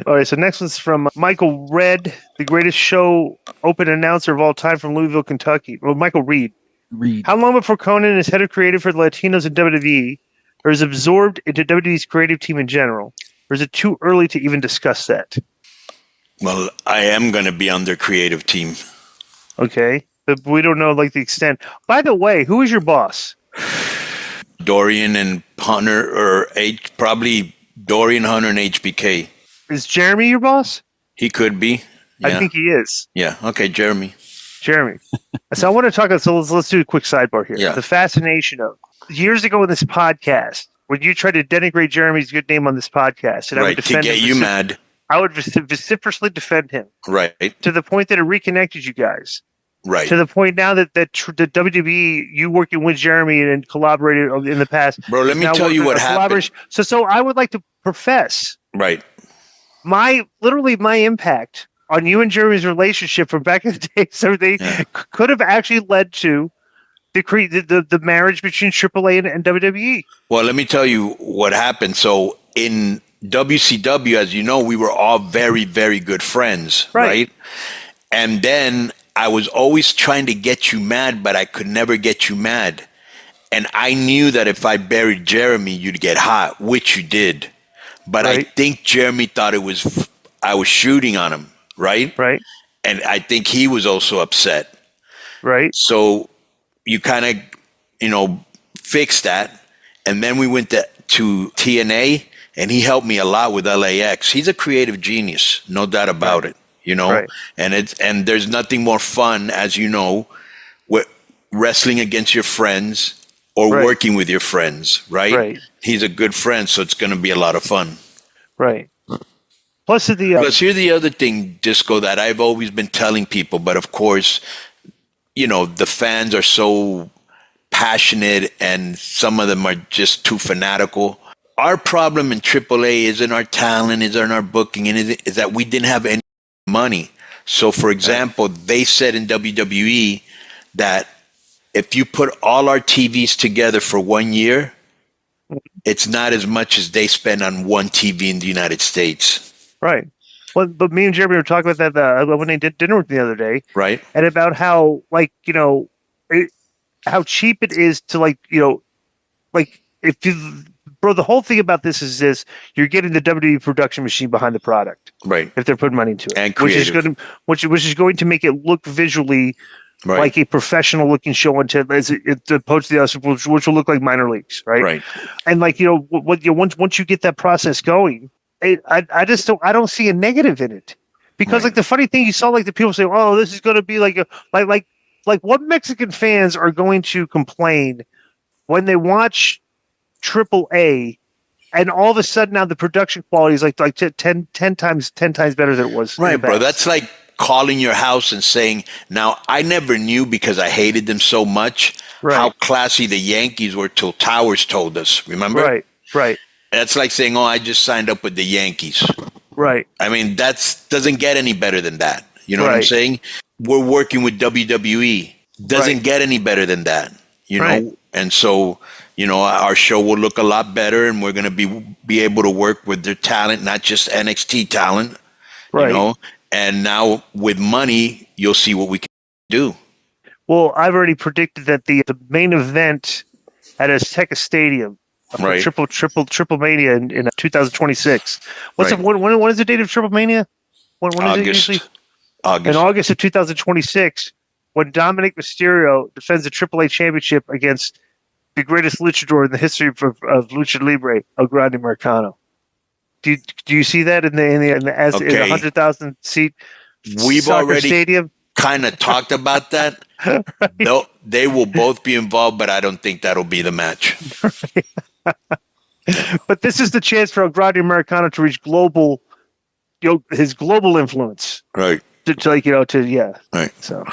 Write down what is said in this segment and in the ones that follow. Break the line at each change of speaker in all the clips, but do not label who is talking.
All right, so next one's from Michael Red, the greatest show open announcer of all time from Louisville, Kentucky. Well, Michael Reed. How long before Konnan is head of creative for the Latinos in WWE, or is absorbed into WWE's creative team in general? Or is it too early to even discuss that?
Well, I am going to be on their creative team.
Okay, but we don't know like the extent. By the way, who is your boss?
Dorian and Hunter, or probably Dorian, Hunter, and HBK.
Is Jeremy your boss?
He could be. Yeah.
I think he is.
Yeah. Okay, Jeremy.
So I want to talk. So let's do a quick sidebar here.
Yeah.
The fascination of years ago in this podcast, when you tried to denigrate Jeremy's good name on this podcast, and I would defend
to get you mad.
I would vociferously defend him.
Right.
To the point that it reconnected you guys.
Right.
To the point now that the WWE, you working with Jeremy and collaborated in the past.
Bro, let me tell you what happened.
So I would like to profess.
Right.
My impact on you and Jeremy's relationship from back in the day, so they could have actually led to the marriage between AAA and WWE.
Well, let me tell you what happened. So in WCW, as you know, we were all very, very good friends, right? And then I was always trying to get you mad, but I could never get you mad. And I knew that if I buried Jeremy, you'd get hot, which you did. But I think Jeremy thought I was shooting on him. Right. And I think he was also upset.
Right.
So you kind of, fixed that. And then we went to TNA, and he helped me a lot with LAX. He's a creative genius, no doubt about it, and there's nothing more fun, as you know, with wrestling against your friends or working with your friends. Right. He's a good friend. So it's going to be a lot of fun.
Right. Plus,
here's the other thing, Disco, that I've always been telling people, but of course, the fans are so passionate and some of them are just too fanatical. Our problem in AAA isn't our talent, isn't our booking, and is that we didn't have any money. So, for example, they said in WWE that if you put all our TVs together for 1 year, it's not as much as they spend on one TV in the United States.
Right. Well, but me and Jeremy were talking about that when they did dinner with me the other day.
Right.
And about how, how cheap it is to, if you, bro, the whole thing about this is you're getting the WWE production machine behind the product.
Right.
If they're putting money into it.
And creative.
Which is going to make it look visually like a professional looking show as opposed to the other, which will look like minor leagues. Right.
Right.
And once you get that process going, I don't see a negative in it, because the funny thing, you saw the people say, "Oh, this is going to be like what Mexican fans are going to complain when they watch AAA, and all of a sudden now the production quality is like 10 times better than it was."
Right, bro. That's like calling your house and saying, "Now I never knew because I hated them so much how classy the Yankees were till Towers told us." Remember?
Right.
That's like saying, "Oh, I just signed up with the Yankees."
Right.
I mean, doesn't get any better than that. You know what I'm saying? We're working with WWE. Doesn't get any better than that. Know? And so, our show will look a lot better, and we're going to be able to work with their talent, not just NXT talent. Right. And now with money, you'll see what we can do.
Well, I've already predicted that the main event at Azteca Stadium, Triple Mania in 2026. When is the date of Triple Mania? When is it usually?
August.
In August of 2026, when Dominic Mysterio defends the AAA championship against the greatest luchador in the history of Lucha Libre, El Grande Marcano. Do you see that in the 100,000 seat
We've
soccer
already
stadium?
Kind of talked about that. They will both be involved, but I don't think that'll be the match.
But this is the chance for El Grande Americano to reach his global influence.
Right.
Right. So.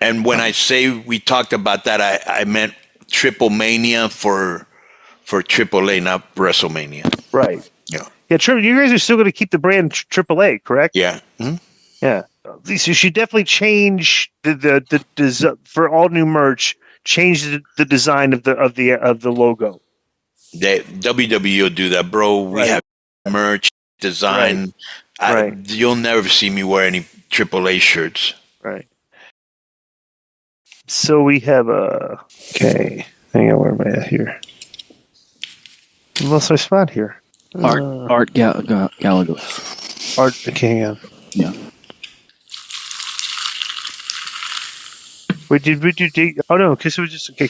And when I say we talked about that, I meant Triple Mania for AAA, not WrestleMania.
Right.
Yeah.
Yeah. You guys are still going to keep the brand AAA, correct?
Yeah. Mm-hmm.
Yeah. So you should definitely change the for all new merch. Change the design of the logo.
WWE will do that, bro. We have merch. design.
Right.
You'll never see me wear any AAA shirts.
Right. So we have okay. Hang on, where am I at here? I lost my spot here.
Art Gallagher.
Art. Okay, hang on.
Yeah.
Wait, did we do? Oh no, because it was just okay.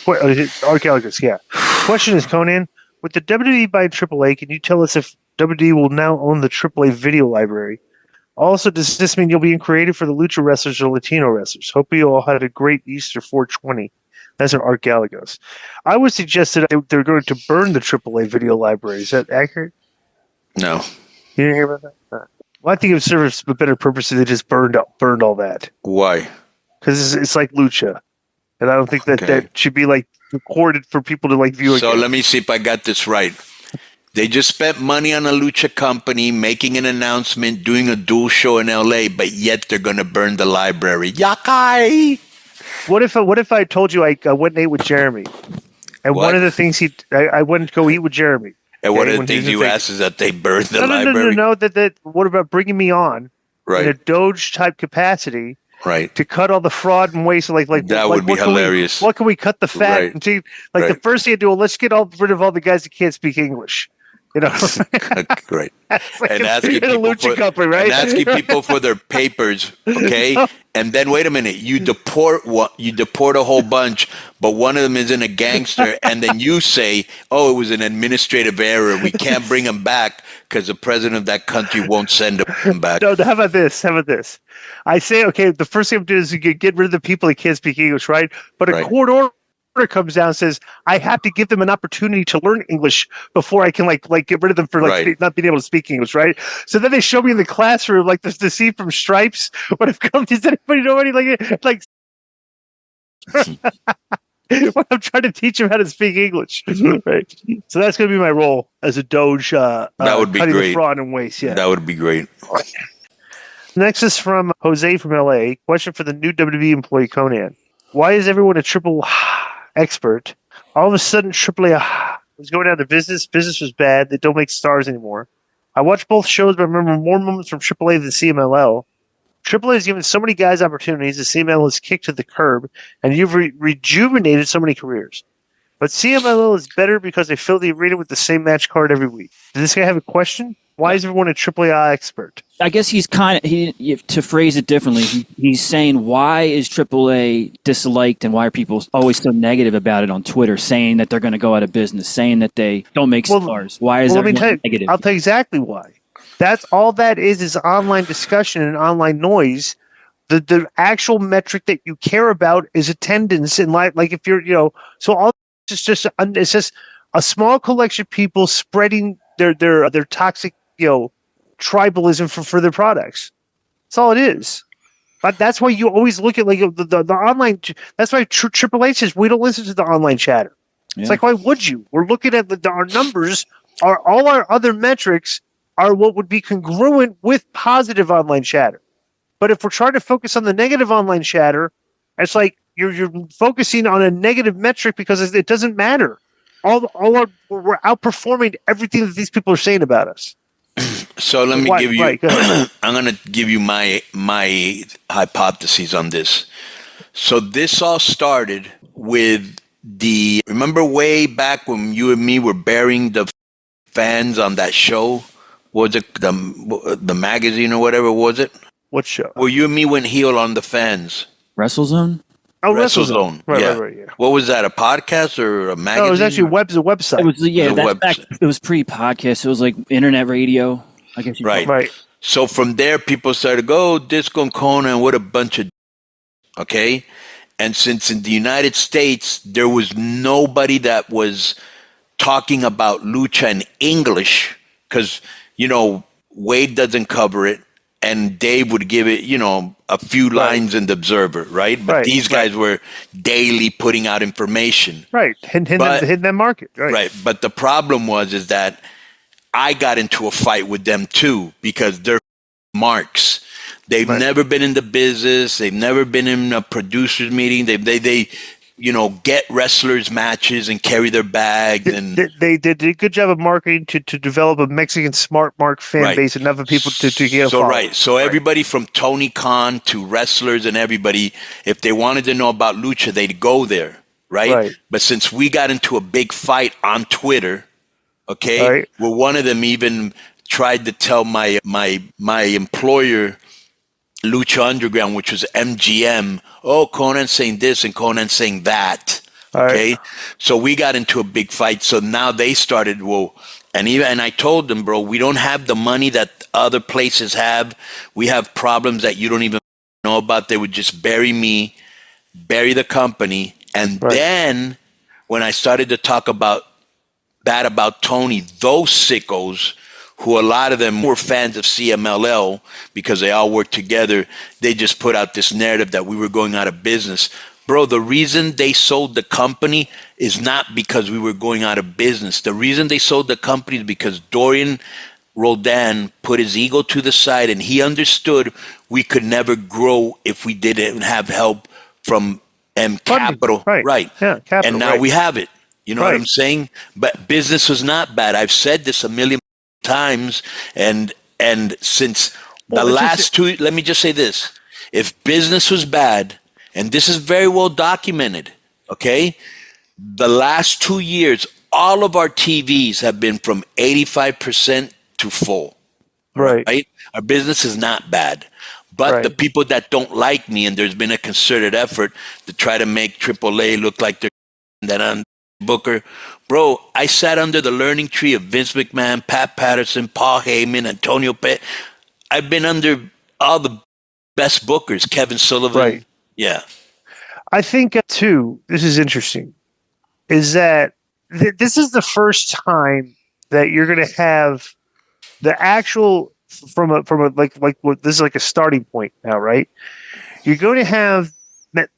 Art Gallagher's. Yeah. Question is, Konnan, with the WWE buying AAA, can you tell us if WWE will now own the AAA video library? Also, does this mean you'll be in creative for the Lucha wrestlers or Latino wrestlers? Hope you all had a great Easter 420. That's what Art Gallagher goes. I would suggest that they're going to burn the AAA video library. Is that accurate?
No.
You didn't hear about that? Well, I think it would serve a better purpose if they just burned all that.
Why?
Because it's like Lucha. And I don't think that that should be like recorded for people to like view again.
So let me see if I got this right. They just spent money on a Lucha company, making an announcement, doing a dual show in LA, but yet they're going to burn the library. Yakai!
What if I told you I went and ate with Jeremy? And one of the things I went to go eat with Jeremy.
And one of the things you asked is that they burned the library?
No. What about bringing me on in a Doge type capacity?
Right.
To cut all the fraud and waste, like
that would be hilarious.
What can we cut the fat? And the first thing I do, let's get rid of all the guys that can't speak English. You know,
great.
Like
and asking people for their papers, okay? And then wait a minute, you deport a whole bunch, but one of them isn't a gangster, and then you say, "Oh, it was an administrative error. We can't bring him back because the president of that country won't send him back."
No, how about this? I say, okay, the first thing I'm doing is get rid of the people that can't speak English, right? But a court order comes down and says I have to give them an opportunity to learn English before I can like get rid of them for not being able to speak English, right? So then they show me in the classroom like the scene from Stripes. What if does anybody know any like when I'm trying to teach them how to speak English, right? So that's going to be my role as a Doge. That
would be great.
Fraud and waste. Yeah,
that would be great.
Next is from Jose from LA. Question for the new WWE employee Konnan: why is everyone a triple expert? All of a sudden, AAA was going down to business. Business was bad. They don't make stars anymore. I watched both shows, but I remember more moments from AAA than CMLL. AAA has given so many guys opportunities. The CMLL is kicked to the curb, and you've rejuvenated so many careers. But CMLL is better because they fill the arena with the same match card every week. Does this guy have a question? Why is everyone a AAA expert?
I guess he's to phrase it differently, he's saying why is AAA disliked and why are people always so negative about it on Twitter, saying that they're going to go out of business, saying that they don't make stars. Why is everyone negative?
I'll tell you exactly why. That's all that is online discussion and online noise. The actual metric that you care about is attendance and like if you're so all it's just a small collection of people spreading their toxic tribalism for their products. That's all it is. But that's why you always look at like the online. That's why Triple H says we don't listen to the online chatter. Yeah. It's like, why would you? We're looking at our numbers. All our other metrics are what would be congruent with positive online chatter. But if we're trying to focus on the negative online chatter, it's like you're focusing on a negative metric because it doesn't matter. We're outperforming everything that these people are saying about us.
So let me give you. I'm going to give you my hypotheses on this. So this all started with remember way back when you and me were burying the fans on that show? Was it the magazine or whatever was it?
What show?
Where you and me went heel on the fans?
WrestleZone?
Oh, WrestleZone. Right,
yeah.
Right, yeah.
What was that, a podcast or a magazine?
No, it was actually a website.
It was pre-podcast. It was like internet radio, I guess.
Right.
So from there, people started to go, Disco and Konnan, what a bunch of okay? And since in the United States, there was nobody that was talking about lucha in English, because, Wade doesn't cover it, and Dave would give it, a few lines in the Observer, right? But these guys were daily putting out information.
Right, hitting that market.
Right, but the problem is that I got into a fight with them too, because they're marks. They've never been in the business. They've never been in a producer's meeting. They get wrestlers matches and carry their bags. And
They did a good job of marketing to develop a Mexican smart mark fan base, enough of people to get a follow.
So everybody from Tony Khan to wrestlers and everybody, if they wanted to know about lucha, they'd go there, right? But since we got into a big fight on Twitter, okay, well, one of them even tried to tell my employer, Lucha Underground, which was MGM, Konnan saying this and Konnan saying that. Okay. So we got into a big fight. So now they started, and I told them, bro, we don't have the money that other places have. We have problems that you don't even know about. They would just bury me, bury the company. And then when I started to talk about Tony, those sickos, who a lot of them were fans of CMLL because they all worked together, they just put out this narrative that we were going out of business. Bro, the reason they sold the company is not because we were going out of business. The reason they sold the company is because Dorian Roldan put his ego to the side, and he understood we could never grow if we didn't have help from Capital. Right. Yeah, Capital, and now we have it. You know what I'm saying? But business was not bad. I've said this a million times, and since the last two, let me just say this: if business was bad, and this is very well documented, okay, the last 2 years, all of our TVs have been from 85% to full. Right? Our business is not bad, but the people that don't like me, and there's been a concerted effort to try to make AAA look like they're that on Booker. Bro, I sat under the learning tree of Vince McMahon, Pat Patterson, Paul Heyman, Antonio Pettis. I've been under all the best bookers, Kevin Sullivan. Yeah.
I think, too, this is interesting, is that this is the first time that you're going to have the actual, from a this is like a starting point now, right? You're going to have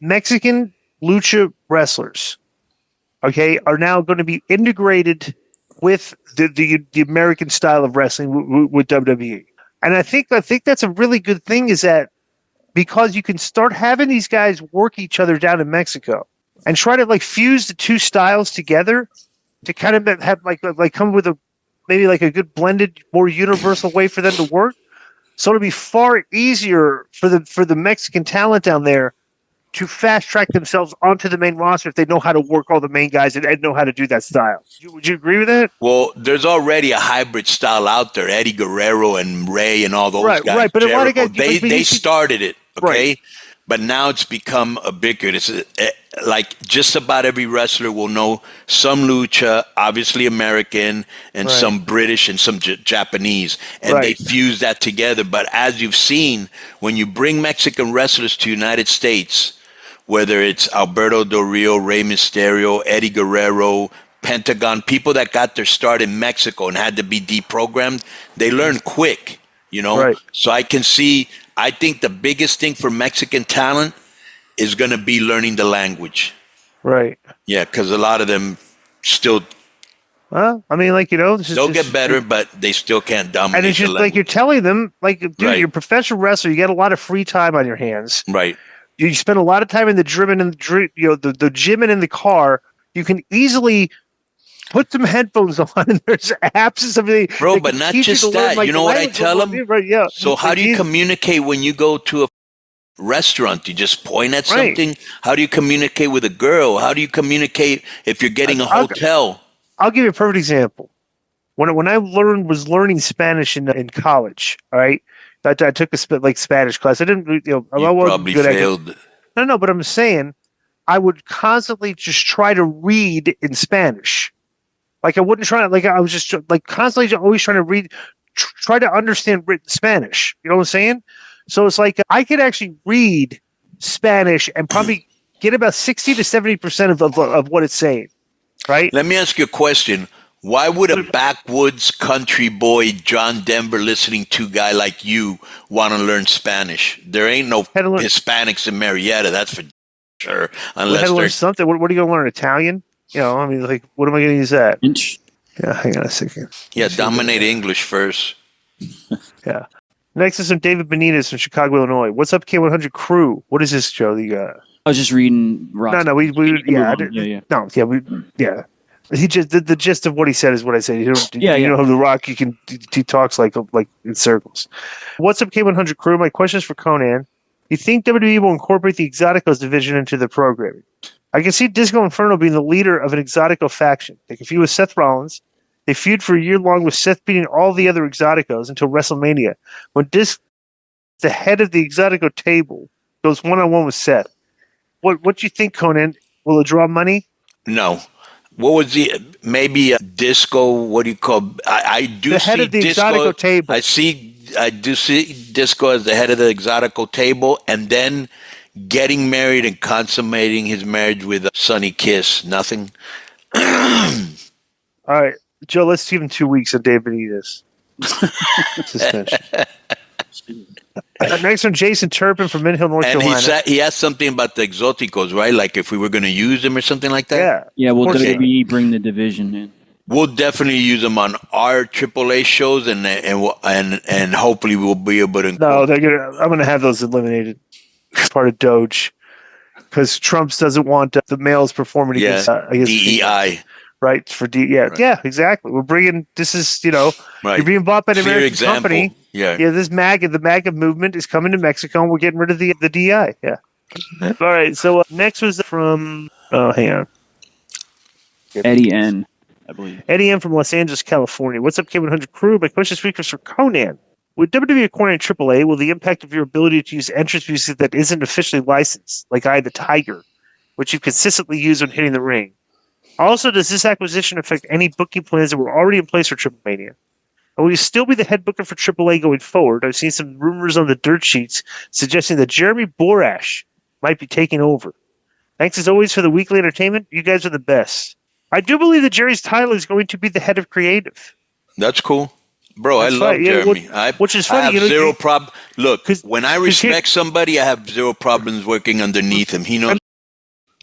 Mexican lucha wrestlers, okay, are now going to be integrated with the American style of wrestling with WWE. And I think that's a really good thing, is that because you can start having these guys work each other down in Mexico and try to fuse the two styles together to kind of have come with maybe a good blended, more universal way for them to work. So it'll be far easier for the Mexican talent down there to fast track themselves onto the main roster if they know how to work all the main guys and know how to do that style. Would you agree with that?
Well, there's already a hybrid style out there. Eddie Guerrero and Ray and all those guys. Right,
but
Jericho,
a lot of guys,
they started it, okay? But now it's become ubiquitous. Like just about every wrestler will know some lucha, obviously American, and some British and some Japanese. And they fuse that together. But as you've seen, when you bring Mexican wrestlers to the United States, whether it's Alberto Del Rio, Rey Mysterio, Eddie Guerrero, Pentagon, people that got their start in Mexico and had to be deprogrammed, they learn quick, So I think the biggest thing for Mexican talent is going to be learning the language.
Right.
Yeah, because a lot of them still...
Well, I mean,
they'll get better, but they still can't dominate.
And it's just like you're telling them, dude, you're a professional wrestler. You got a lot of free time on your hands.
Right.
You spend a lot of time in the gym and the gym and in the car. You can easily put some headphones on, and there's apps and everything.
Bro, but not just that. You know what I tell them?
Right, yeah.
So how do you communicate when you go to a restaurant? You just point at something? How do you communicate with a girl? How do you communicate if you're getting a hotel?
I'll give you a perfect example. When I was learning Spanish in college, all right? I took a Spanish class. I didn't,
you probably failed.
No, but I'm saying I would constantly just try to read in Spanish. I wouldn't try to, I was just constantly always trying to read, try to understand written Spanish. You know what I'm saying? So it's I could actually read Spanish and probably get about 60 to 70% of what it's saying. Right?
Let me ask you a question. Why would a backwoods country boy, John Denver, listening to a guy like you want to learn Spanish? There ain't no Hispanics in Marietta, that's for sure. Unless
learn something. What are you going to learn? Italian? What am I going to use that? Yeah, hang on a second.
Yeah, dominate English first.
Yeah. Next is some David Benitez from Chicago, Illinois. What's up, K100 crew? What is this, Joe?
I was just reading. Rock's
No, we yeah,
yeah.
no, yeah, yeah. He just the gist of what he said is what I said. You know, The Rock. He talks like in circles. What's up, K100 crew? My question is for Konnan. You think WWE will incorporate the Exoticos division into the programming? I can see Disco Inferno being the leader of an Exotico faction. They can feud with Seth Rollins. They feud for a year long with Seth beating all the other Exoticos until WrestleMania, when Disco, the head of the Exotico table, goes one-on-one with Seth. What do you think, Konnan? Will it draw money?
No. What was maybe a disco? What do you call? I do
the
see
head of the
disco.
Exotico table.
I do see disco as the head of the Exotico table, and then getting married and consummating his marriage with Sonny Kiss. Nothing.
All right, Joe. Let's give him 2 weeks of David Benitez suspension. Next one, Jason Turpin from Mid Hill, North Carolina.
He asked something about the Exoticos, right? Like if we were going to use them or something like that.
Yeah. Will WWE bring the division in?
We'll definitely use them on our AAA shows, and hopefully we'll be able to.
No, I'm gonna have those eliminated. Part of Doge, because Trump doesn't want the males performing against
DEI.
Right, for yeah, exactly. We're bringing this is
right.
You're being bought by an American company.
Yeah,
the MAGA movement is coming to Mexico, and we're getting rid of the DI. Yeah. All right. So next was from hang on,
Eddie N. I believe
Eddie M from Los Angeles, California. What's up, K100 crew? My question this week is for Konnan. With WWE acquiring AAA, will the impact of your ability to use entrance music that isn't officially licensed, like "I the Tiger," which you've consistently used when hitting the ring? Also, does this acquisition affect any booking plans that were already in place for Triple Mania? And will you still be the head booker for AAA going forward? I've seen some rumors on the dirt sheets suggesting that Jeremy Borash might be taking over. Thanks as always for the weekly entertainment. You guys are the best. I do believe that Jerry's title is going to be the head of creative.
That's cool. Bro,
That's
I love Jeremy.
Which is funny.
I have zero problem. Look, when I respect somebody, I have zero problems working underneath him. He knows.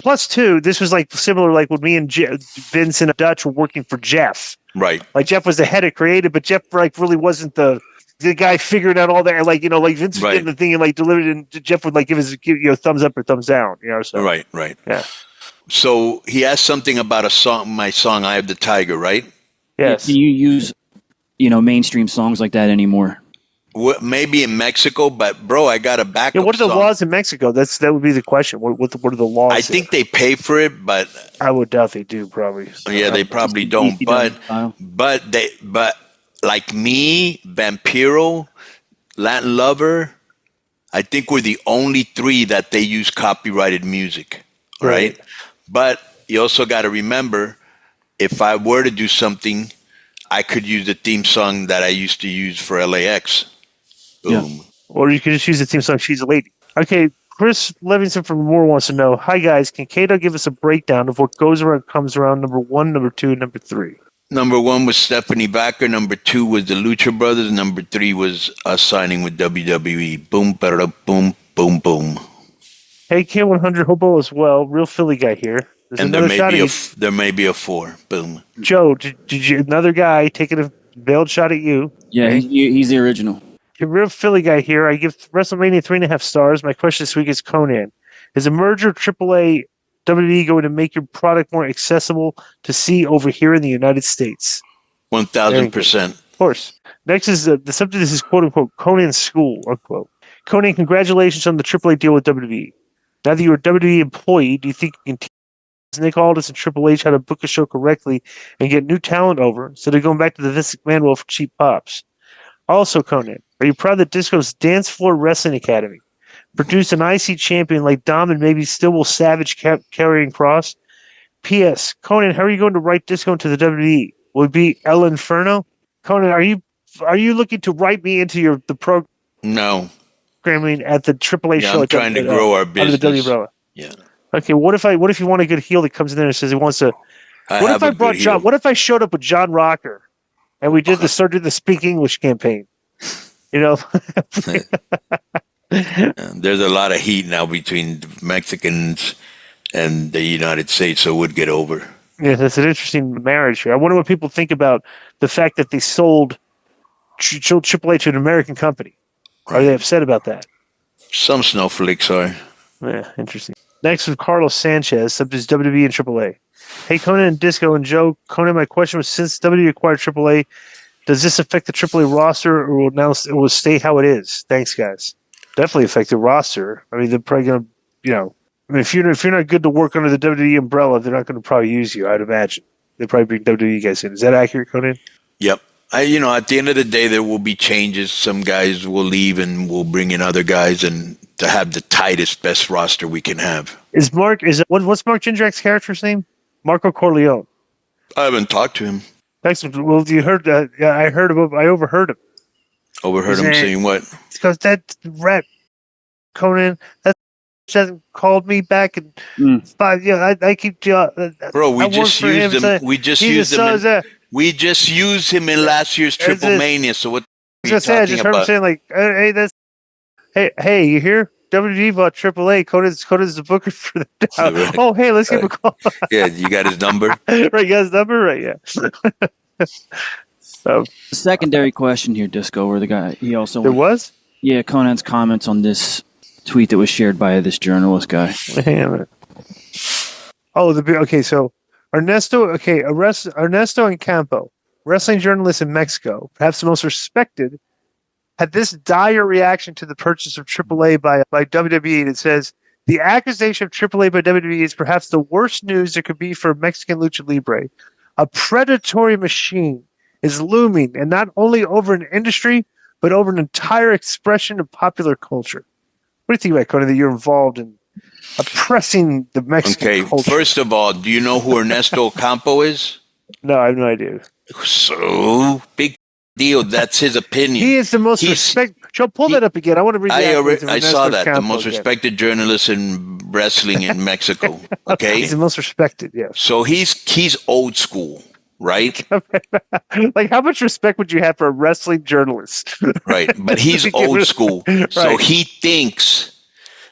Plus, too, this was like similar, like when me and Vince and Dutch were working for Jeff.
Right.
Like Jeff was the head of creative, but Jeff really wasn't the guy figuring out all that. Like Vince was getting the thing and delivered it, and Jeff would give his thumbs up or thumbs down. So.
Right.
Yeah.
So he asked something about my song "I Have the Tiger," right?
Yes.
Can you use mainstream songs like that anymore?
Maybe in Mexico, but bro, I got a backup.
Yeah, what are the
song.
laws in Mexico? That would be the question. What are the laws?
I think they pay for it, but
I would doubt they do. Probably.
Yeah, they probably don't. But like me, Vampiro, Latin Lover, I think we're the only three that they use copyrighted music, right? But you also got to remember, if I were to do something, I could use the theme song that I used to use for LAX. Boom.
Yeah. Or you could just use the theme song, She's a Lady. Okay, Chris Levinson from Moore wants to know, hi guys, can Kato give us a breakdown of what goes around, comes around, number 1, number 2, and number 3?
Number 1 was Stephanie Baker. Number 2 was the Lucha Brothers. Number 3 was us signing with WWE. Boom, ba boom, boom, boom.
Hey, K100 Hobo as well. Real Philly guy here.
And there may be a 4. Boom.
Joe, did you another guy taking a veiled shot at you?
Yeah, he's the original.
A real Philly guy here. I give WrestleMania 3.5 stars. My question this week is Konnan. Is a merger of AAA WWE going to make your product more accessible to see over here in the United States?
1,000%.
Of course. Next is the subject. This is quote unquote Konnan's school unquote. Konnan, congratulations on the AAA deal with WWE. Now that you're a WWE employee, do you think you can teach Nick Aldis and Triple H how to book a show correctly and get new talent over instead of going back to the Vince McMahon well for cheap pops? Also, Konnan, are you proud that Disco's Dance Floor Wrestling Academy produced an IC champion like Dom and maybe still will Savage carrying Cross? P.S. Konnan, how are you going to write Disco into the WWE? Will it be El Inferno? Konnan, are you looking to write me into the program?
No.
Programming at the AAA show?
I'm trying to grow our business.
Under the W umbrella.
Yeah.
Okay. What if you want a good heel that comes in there and says he wants to? What if I showed up with John Rocker, and we started the Speak English campaign? There's
a lot of heat now between Mexicans and the United States, so it would get over.
Yeah, that's an interesting marriage here. I wonder what people think about the fact that they sold AAA to an American company. Are they upset about that?
Some snowflakes are.
Yeah, interesting. Next with Carlos Sanchez, subject is WWE and AAA. Hey, Konnan and Disco and Joe. Konnan, my question was, since WWE acquired AAA, does this affect the AAA roster, or will stay how it is? Thanks, guys. Definitely affect the roster. I mean, they're probably going to, if you're not good to work under the WWE umbrella, they're not going to probably use you, I'd imagine. They probably bring WWE guys in. Is that accurate, Konnan?
Yep. At the end of the day, there will be changes. Some guys will leave and we'll bring in other guys, and to have the tightest, best roster we can have.
What's Mark Jindrak's character's name? Marco Corleone.
I haven't talked to him.
Excellent. Well, you heard that? Yeah, I overheard him.
Overheard him saying what?
Because that rat, Konnan, that hasn't called me back in 5 years. I keep.
Bro, we just used him. We just used him in last year's Triple Mania. So what are you talking about? I just heard him saying like, hey, you hear? WWE bought AAA. Konnan's the booker for the down. Right. Oh, hey, let's give him a call. Yeah, you got his number?
Right, you got his number? Right, yeah.
Secondary question here, Disco, where the guy, he also...
There was?
Yeah, Konnan's comments on this tweet that was shared by this journalist guy.
Hang on a minute. Oh, okay, so Ernesto and Campo, wrestling journalists in Mexico, perhaps the most respected, had this dire reaction to the purchase of AAA by WWE. And it says, the accusation of AAA by WWE is perhaps the worst news there could be for Mexican Lucha Libre. A predatory machine is looming, and not only over an industry, but over an entire expression of popular culture. What do you think about, Konnan, that you're involved in oppressing the Mexican culture?
Okay, first of all, do you know who Ernesto Campo is?
No, I have no idea.
So, big deal. That's his opinion.
He is the most respected. Joe, pull that up again. I want to read that.
I saw that. The most respected journalist in wrestling in Mexico. Okay?
He's the most respected, yes.
So he's old school, right?
Like, how much respect would you have for a wrestling journalist?
Right, but he's old school. Right. So he thinks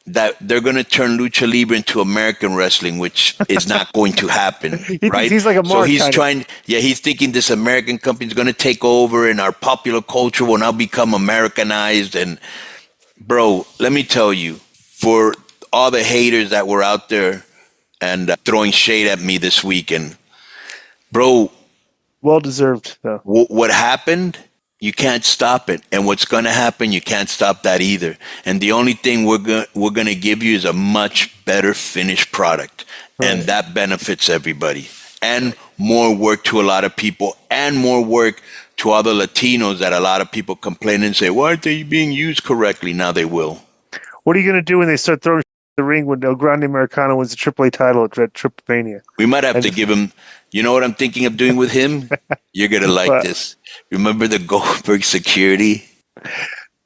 that they're going to turn Lucha Libre into American wrestling, which is not going to happen, right?
He's like a Mark.
So he's thinking this American company is going to take over and our popular culture will now become Americanized. And bro, let me tell you, for all the haters that were out there and throwing shade at me this weekend, bro.
Well deserved, though.
What happened? You can't stop it, and what's going to happen, you can't stop that either. And the only thing we're going to give you is a much better finished product, right. And that benefits everybody. And more work to a lot of people, and more work to other Latinos that a lot of people complain and say, "Why aren't they being used correctly?" Now they will.
What are you going to do when they start throwing the ring when El Grande Americano wins the AAA title at Triple Mania?
We might have to give him. You know what I'm thinking of doing with him? You're going to like this. Remember the Goldberg security?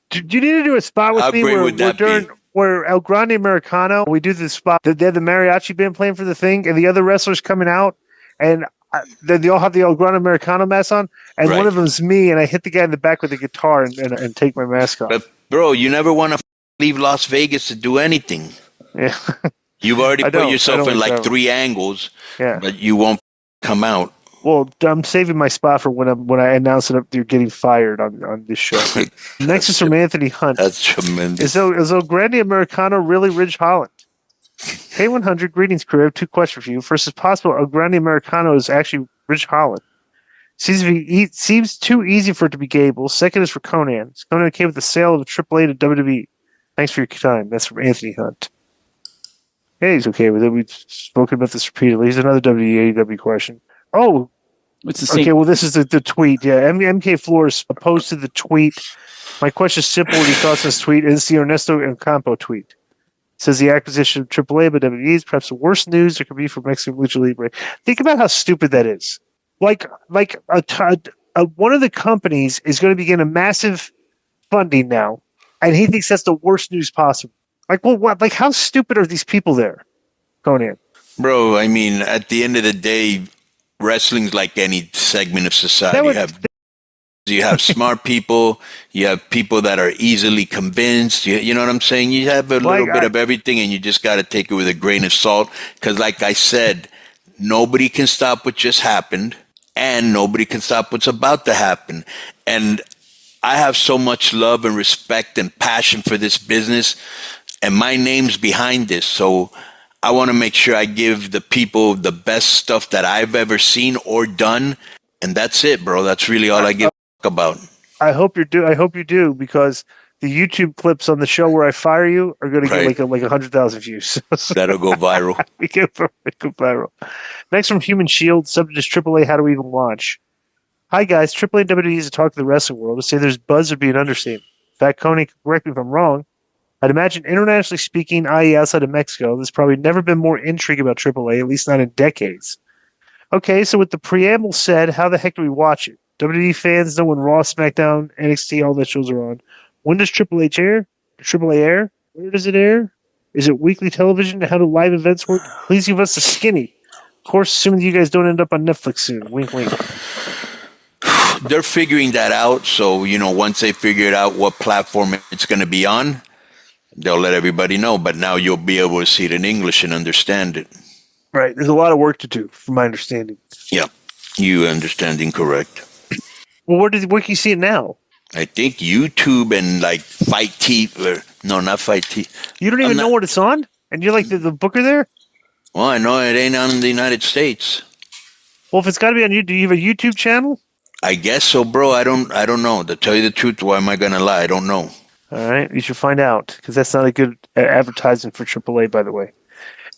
Do you need to do a spot with me where El Grande Americano, we do the spot, they have the mariachi band playing for the thing, and the other wrestlers coming out, and they all have the El Grande Americano mask on, and right. One of them's me, and I hit the guy in the back with the guitar and take my mask off. But,
bro, you never want to leave Las Vegas to do anything.
Yeah.
You've already put yourself in like 3 angles, but you won't come out.
Well, I'm saving my spot for when I announce that you're getting fired on this show. Next is from Anthony Hunt.
That's tremendous.
Is El Grande Americano really Ridge Holland? K100, greetings, crew. I have 2 questions for you. First, is possible El Grande Americano is actually Ridge Holland? Seems too easy for it to be Gable. Second is for Konnan. Is Konnan okay with the sale of AAA to WWE? Thanks for your time. That's from Anthony Hunt. Yeah, he's okay with it. We've spoken about this repeatedly. Here's another AEW question. Oh,
it's the same.
Okay, well, this is the tweet. Yeah, MK Flores posted the tweet. My question is simple. What are your thoughts on this tweet? It's the Ernesto and Campo tweet. It says the acquisition of AAA by WWE is perhaps the worst news there could be for Mexican Lucha Libre. Think about how stupid that is. Like one of the companies is going to begin a massive funding now, and he thinks that's the worst news possible. Like, well, what? Like, how stupid are these people there, Konnan?
Bro, I mean, at the end of the day, wrestling's like any segment of society. You have smart people. You have people that are easily convinced. You know what I'm saying? You have a little bit of everything, and you just got to take it with a grain of salt. Because like I said, nobody can stop what just happened, and nobody can stop what's about to happen. And I have so much love and respect and passion for this business, and my name's behind this. So I want to make sure I give the people the best stuff that I've ever seen or done, and that's it, bro. That's really all I give a about.
I hope you do, because the YouTube clips on the show where I fire you are going to get like 100,000 views.
That'll go viral.
We go viral. Next from Human Shield, subject is AAA. How do we even launch? Hi guys, AAA and WWE is a talk of the wrestling world. To say there's buzz would be an understatement. In fact, Konnan, correct me if I'm wrong. I'd imagine internationally speaking, i.e. outside of Mexico, there's probably never been more intrigue about AAA, at least not in decades. Okay, so with the preamble said, how the heck do we watch it? WWE fans know when Raw, SmackDown, NXT, all that shows are on. When does AAA air? AAA air? Where does it air? Is it weekly television? How do live events work? Please give us a skinny. Of course, assuming you guys don't end up on Netflix soon. Wink, wink.
They're figuring that out. So, once they figure out what platform it's going to be on, they'll let everybody know. But now you'll be able to see it in English and understand it.
Right. There's a lot of work to do, from my understanding.
Yeah. You understanding correct.
Well, where can you see it now?
I think YouTube and like Fight TV. No, not Fight TV.
You don't even know what it's on? And you're like the booker there?
Well, I know it ain't on in the United States.
Well, if it's got to be on YouTube, do you have a YouTube channel?
I guess so, bro. I don't know. To tell you the truth, why am I going to lie? I don't know.
All right. You should find out, because that's not a good advertising for AAA, by the way.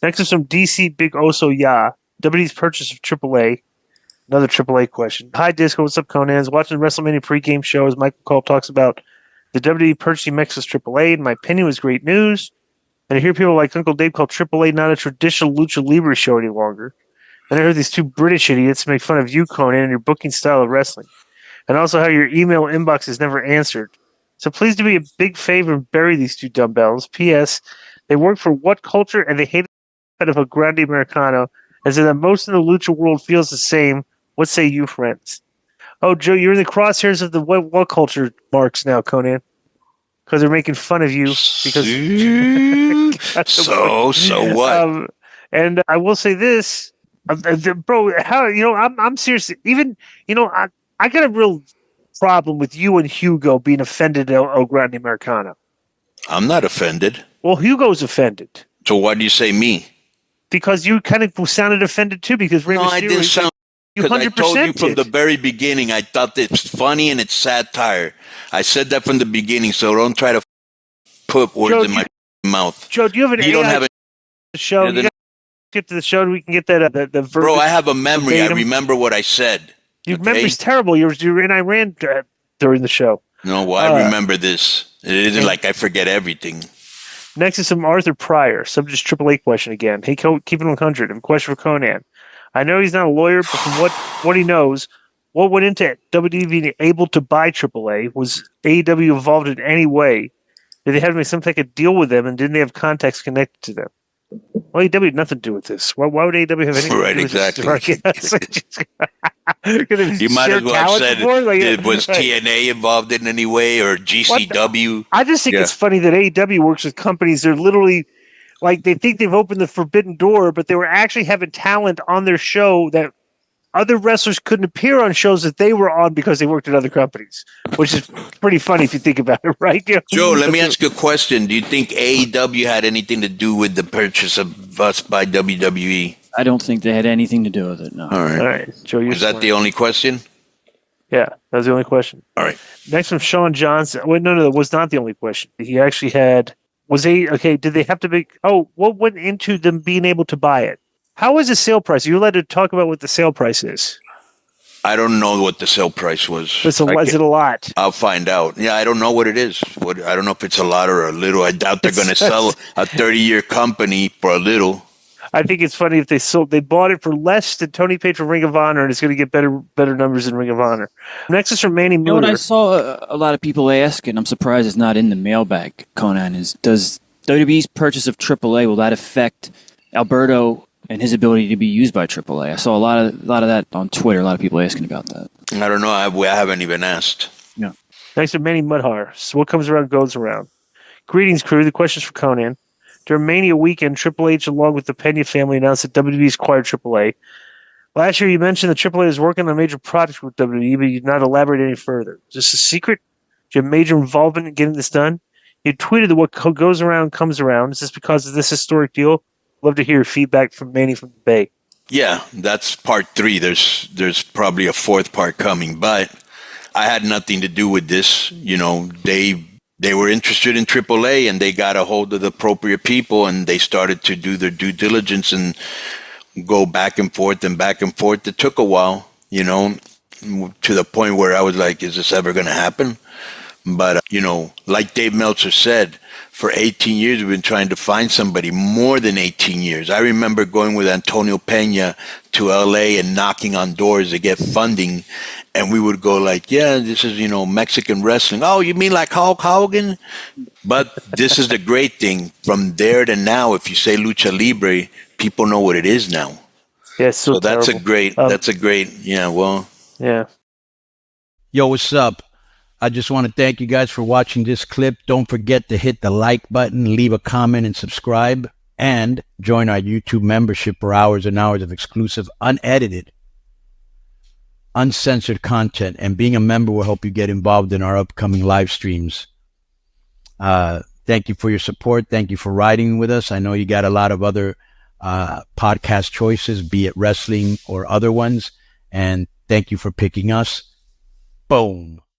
Next is from DC Big Oso Ya. WWE's purchase of AAA. Another AAA question. Hi, Disco. What's up, Konnan? I was watching the WrestleMania pregame show as Michael Cole talks about the WWE purchasing Mexico's AAA. In my opinion, was great news. And I hear people like Uncle Dave call AAA not a traditional Lucha Libre show any longer. And I heard these two British idiots make fun of you, Konnan, and your booking style of wrestling. And also how your email inbox is never answered. So please do me a big favor and bury these two dumbbells. P.S. They work for what culture, and they hate the of a Grande Americano, as in that most of the Lucha world feels the same. What say you, friends? Oh, Joe, you're in the crosshairs of the what culture marks now, Konnan. Because they're making fun of you. Because
so what?
And I will say this, bro. How I'm serious. Even I got a real problem with you and Hugo being offended at El Grande Americano.
I'm not offended.
Well, Hugo's offended.
So why do you say me?
Because you kind of sounded offended too. Because Rey Mysterio,
I didn't sound. Because I told you from the very beginning, I thought it's funny and it's satire. I said that from the beginning, so don't try to put words in my mouth.
Joe, do you have an
You don't have a
show? You get to the show, we can get that. The
bro, I have a memory. I remember what I said.
Your memory's terrible. You were in Iran during the show.
No, well, I remember this. It isn't like I forget everything.
Next is some Arthur Pryor. Subject AAA question again. Hey, keep it 100. I have a question for Konnan. I know he's not a lawyer, but from what he knows, what went into WWE being able to buy AAA? Was AEW involved in any way? Did they have to make some type of deal with them, and didn't they have contacts connected to them? Well, AEW had nothing to do with this. Why would AEW have anything to do with this?
Exactly. You might as well have said, was TNA involved in any way, or GCW?
I just think it's funny that AEW works with companies. They're literally... like, they think they've opened the forbidden door, but they were actually having talent on their show that other wrestlers couldn't appear on shows that they were on because they worked at other companies, which is pretty funny if you think about it, right?
Joe, let me ask you a question. Do you think AEW had anything to do with the purchase of us by WWE?
I don't think they had anything to do with it, no.
All right.
Joe,
is that the only question?
Yeah, that was the only question.
All right.
Next from Sean Johnson. Wait, no, that was not the only question. He actually had... did they have to make... what went into them being able to buy it? How is the sale price? Are you allowed to talk about what the sale price is?
I don't know what the sale price was.
Is it a lot?
I'll find out. Yeah, I don't know what it is. I don't know if it's a lot or a little. I doubt they're going to sell a 30-year company for a little.
I think it's funny if they bought it for less than Tony paid for Ring of Honor, and it's going to get better numbers than Ring of Honor. Next is from Manny Mueller.
What I saw a lot of people ask, and I'm surprised it's not in the mailbag, Konnan, is does WWE's purchase of AAA, will that affect Alberto and his ability to be used by AAA? I saw a lot of that on Twitter, a lot of people asking about that.
I don't know. I haven't even asked.
Yeah.
Next to Manny Mudhar. So what comes around goes around. Greetings, crew. The question's for Konnan. During Mania weekend, Triple H, along with the Pena family, announced that WWE's acquired AAA. Last year, you mentioned that AAA is working on a major project with WWE, but you did not elaborate any further. Is this a secret? Do you have major involvement in getting this done? You tweeted that what goes around comes around. Is this because of this historic deal? Love to hear feedback from Manny from the Bay.
Yeah, that's part 3. There's probably a 4th part coming, but I had nothing to do with this. You know, they were interested in AAA, and they got a hold of the appropriate people, and they started to do their due diligence and go back and forth and back and forth. It took a while, you know, to the point where I was like, is this ever going to happen? But, you know, like Dave Meltzer said, for 18 years, we've been trying to find somebody, more than 18 years. I remember going with Antonio Pena to LA and knocking on doors to get funding. And we would go like, yeah, this is, you know, Mexican wrestling. Oh, you mean like Hulk Hogan? But this is the great thing. From there to now, if you say Lucha Libre, people know what it is now.
Yeah, it's so
that's
terrible.
a great, yeah, well.
Yeah.
Yo, what's up? I just want to thank you guys for watching this clip. Don't forget to hit the like button, leave a comment, and subscribe. And join our YouTube membership for hours and hours of exclusive, unedited, uncensored content. And being a member will help you get involved in our upcoming live streams. Thank you for your support. Thank you for riding with us. I know you got a lot of other podcast choices, be it wrestling or other ones. And thank you for picking us. Boom.